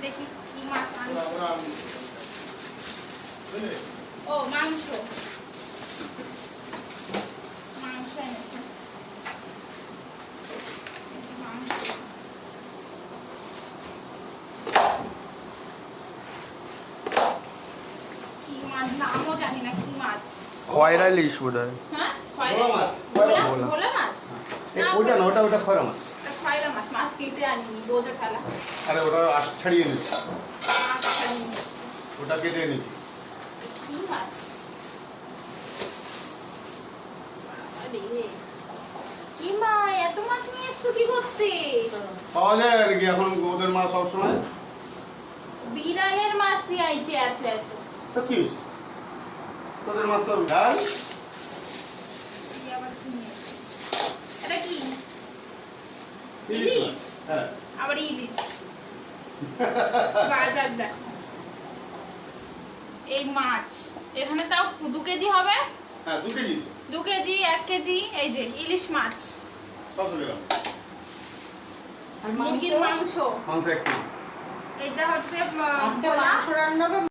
দেখি কি মাছ আনছে। ও মাংস, মাংস এনেছে। মাংস কি মাছ নামও জানি না, কি মাছ। খয়রা ইলিশ বোধহয়। হ্যাঁ ভোলা মাছ। ভোলা মাছ ওটা না, ওটা খয়রা মাছ। খয়রা মাছ। মাছ কেটে আনিনি, বোঝা ফেলা। আরে ওটা আশ ছাড়িয়ে নিচ্ছি, আচ্ছা, নিয়ে এসেছি। ওটা কেটে নিচ্ছি। কি মাছ? আরে কি মা, এত মাছ নিয়ে এসছো কি করতে? পাওয়া যায় আর কি এখন ওদের মাছ সবসময়। বিড়ালের মাছ নিয়ে আইছে এত এত। তো কি হয়েছে, তোদের মাছ তো ডাল। এই আবার কি নিয়ে এসছো? এটা কি? ইলিশ ইলিশ? মাছ। হ্যাঁ আবার ইলিশ। বাজার দেখো, এই মাছ এখানে তাও 2 কেজি হবে। হ্যাঁ 2 কেজি, 2 কেজি 1 কেজি। এই যে ইলিশ মাছ, 600 গ্রাম মুরগির মাংস, মাংস 1 কেজি। এটা হচ্ছে আজকে ভোলা। মাংস রান্না হবে।